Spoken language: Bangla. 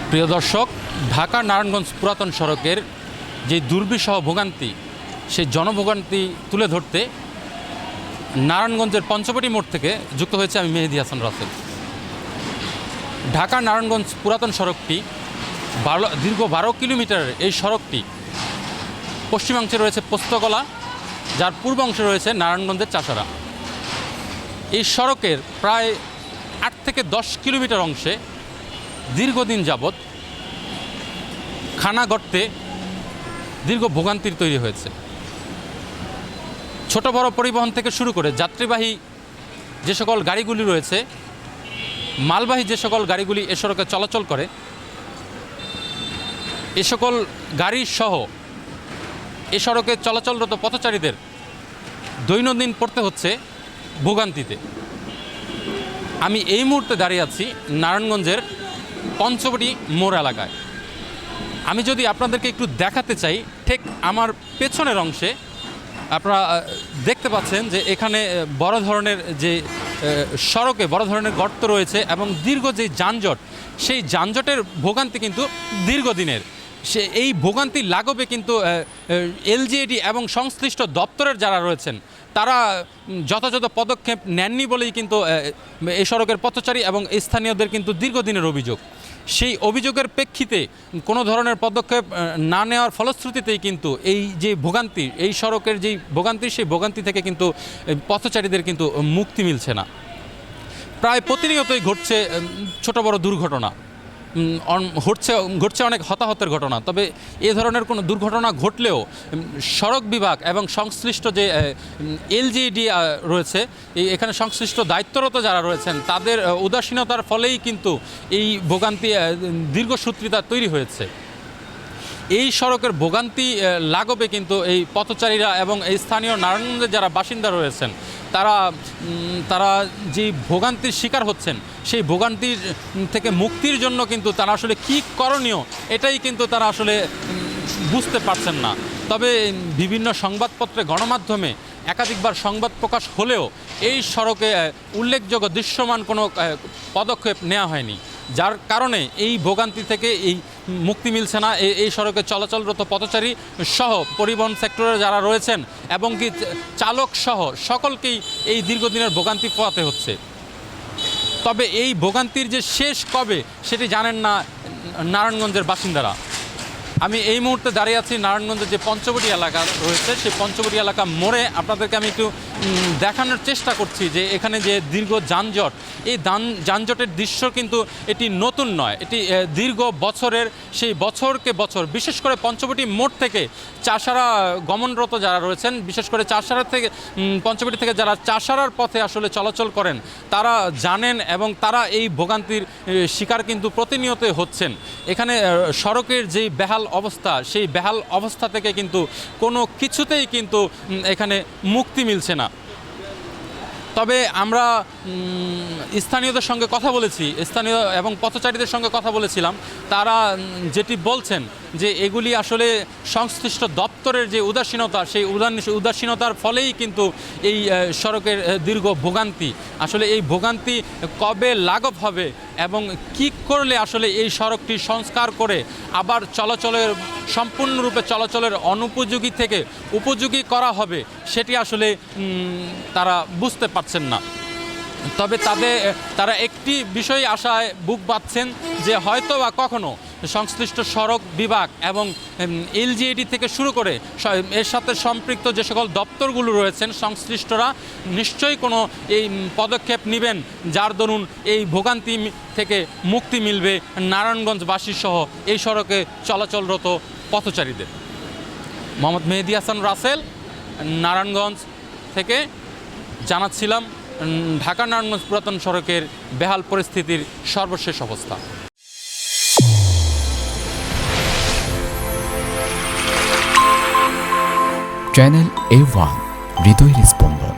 প্রিয় দর্শক, ঢাকা নারায়ণগঞ্জ পুরাতন সড়কের যে দুর্বিষহ ভোগান্তি, সেই জনভোগান্তি তুলে ধরতে নারায়ণগঞ্জের পঞ্চবটি মোড় থেকে যুক্ত হয়েছে আমি মেহেদী হাসান রাসেল। ঢাকা নারায়ণগঞ্জ পুরাতন সড়কটি দীর্ঘ 12 কিলোমিটারের এই সড়কটি পশ্চিমাংশে রয়েছে পোস্তগোলা, যার পূর্বাংশে রয়েছে নারায়ণগঞ্জের চাষারা। এই সড়কের প্রায় 8 থেকে 10 কিলোমিটার অংশে দীর্ঘদিন যাবৎ খানা গর্তে দীর্ঘ ভোগান্তির তৈরি হয়েছে। ছোট বড় পরিবহন থেকে শুরু করে যাত্রীবাহী যে সকল গাড়িগুলি রয়েছে, মালবাহী যে সকল গাড়িগুলি এ সড়কে চলাচল করে, এ সকল গাড়ি সহ এ সড়কে চলাচলরত পথচারীদের দৈনন্দিন পড়তে হচ্ছে ভোগান্তিতে। আমি এই মুহূর্তে দাঁড়িয়ে আছি নারায়ণগঞ্জের পঞ্চবটি মোড় এলাকায়। আমি যদি আপনাদেরকে একটু দেখাতে চাই, ঠিক আমার পেছনের অংশে আপনারা দেখতে পাচ্ছেন যে এখানে বড় ধরনের যে সড়কে বড় ধরনের গর্ত রয়েছে এবং দীর্ঘ যে যানজট, সেই যানজটের ভোগান্তি কিন্তু দীর্ঘদিনের। এই ভোগান্তি লাঘবে কিন্তু এলজিইডি এবং সংশ্লিষ্ট দপ্তরের যারা রয়েছেন তারা যথাযথ পদক্ষেপ নেননি বলেই কিন্তু এই সড়কের পথচারী এবং স্থানীয়দের কিন্তু দীর্ঘদিনের অভিযোগ। সেই অভিযোগের প্রেক্ষিতে কোনো ধরনের পদক্ষেপ না নেওয়ার ফলশ্রুতিতেই কিন্তু এই যে ভোগান্তি, এই সড়কের যেই ভোগান্তি, সেই ভোগান্তি থেকে কিন্তু পথচারীদের কিন্তু মুক্তি মিলছে না। প্রায় প্রতিনিয়তই ঘটছে ছোট বড় দুর্ঘটনা, ঘটছে অনেক হতাহতের ঘটনা। তবে এ ধরনের কোনো দুর্ঘটনা ঘটলেও সড়ক বিভাগ এবং সংশ্লিষ্ট যে এলজিইডি রয়েছে, এখানে সংশ্লিষ্ট দায়িত্বরত যারা রয়েছেন তাদের উদাসীনতার ফলেই কিন্তু এই ভোগান্তি দীর্ঘসূত্রিতা তৈরি হয়েছে। এই সড়কের ভোগান্তি লাঘবে কিন্তু এই পথচারীরা এবং এই স্থানীয় নারায়ণগঞ্জের যারা বাসিন্দা রয়েছেন তারা যে ভোগান্তির শিকার হচ্ছেন, সেই ভোগান্তির থেকে মুক্তির জন্য কিন্তু তারা আসলে কী করণীয়, এটাই কিন্তু তারা আসলে বুঝতে পারছেন না। তবে বিভিন্ন সংবাদপত্রে, গণমাধ্যমে একাধিকবার সংবাদ প্রকাশ হলেও এই সড়কে উল্লেখযোগ্য দৃশ্যমান কোনো পদক্ষেপ নেওয়া হয়নি, যার কারণে এই ভোগান্তি থেকে এই মুক্তি মিলছে না এই সড়কে চলাচলরত পথচারী সহ পরিবহন সেক্টরে যারা রয়েছেন এবং কি চালক সহ সকলকেই এই দীর্ঘদিনের ভোগান্তি পোহাতে হচ্ছে। তবে এই ভোগান্তির যে শেষ কবে সেটি জানেন না নারায়ণগঞ্জের বাসিন্দারা। আমি এই মুহূর্তে দাঁড়িয়ে আছি নারায়ণগঞ্জের যে পঞ্চবটি এলাকা রয়েছে, সেই পঞ্চবটি এলাকা মোড়ে। আপনাদেরকে আমি একটু দেখানোর চেষ্টা করছি যে এখানে যে দীর্ঘ যানজট, এই যানজটের দৃশ্য কিন্তু এটি নতুন নয়, এটি দীর্ঘ বছরের, সেই বছরকে বছর। বিশেষ করে পঞ্চবটি মোড় থেকে চাষারা গমনরত যারা রয়েছেন, বিশেষ করে চাষারা থেকে পঞ্চবটি থেকে যারা চাষারার পথে আসলে চলাচল করেন, তারা জানেন এবং তারা এই ভোগান্তির শিকার কিন্তু প্রতিনিয়তই হচ্ছেন। এখানে সড়কের যেই বেহাল অবস্থা, সেই বেহাল অবস্থা থেকে কিন্তু কোনো কিছুতেই কিন্তু এখানে মুক্তি মিলছে না। তবে আমরা স্থানীয়দের সঙ্গে কথা বলেছি, স্থানীয় এবং পথচারীদের সঙ্গে কথা বলেছিলাম। তারা যেটি বলছেন যে এগুলি আসলে সংশ্লিষ্ট দপ্তরের যে উদাসীনতা, সেই উদাসীনতার ফলেই কিন্তু এই সড়কের দীর্ঘ ভোগান্তি। আসলে এই ভোগান্তি কবে লাঘব হবে এবং কি করলে আসলে এই সড়কটি সংস্কার করে আবার সম্পূর্ণরূপে চলাচলের অনুপযোগী থেকে উপযোগী করা হবে, সেটি আসলে তারা বুঝতে পারছেন না। তবে তারা একটি বিষয় আশায় বুক বাঁধছেন যে হয়তো বা কখনো সংশ্লিষ্ট সড়ক বিভাগ এবং এলজিইডি থেকে শুরু করে এর সাথে সম্পৃক্ত যে সকল দপ্তরগুলো রয়েছেন, সংশ্লিষ্টরা নিশ্চয়ই কোনো এই পদক্ষেপ নেবেন, যার দরুন এই ভোগান্তি থেকে মুক্তি মিলবে নারায়ণগঞ্জবাসী সহ এই সড়কে চলাচলরত পথচারীদের। মোহাম্মদ মেহেদী হাসান রাসেল, নারায়ণগঞ্জ থেকে জানাচ্ছিলাম ঢাকা নারায়ণগঞ্জ পুরাতন সড়কের বেহাল পরিস্থিতির সর্বশেষ অবস্থা। চ্যানেল A1 হৃদয়ের স্পন্দন।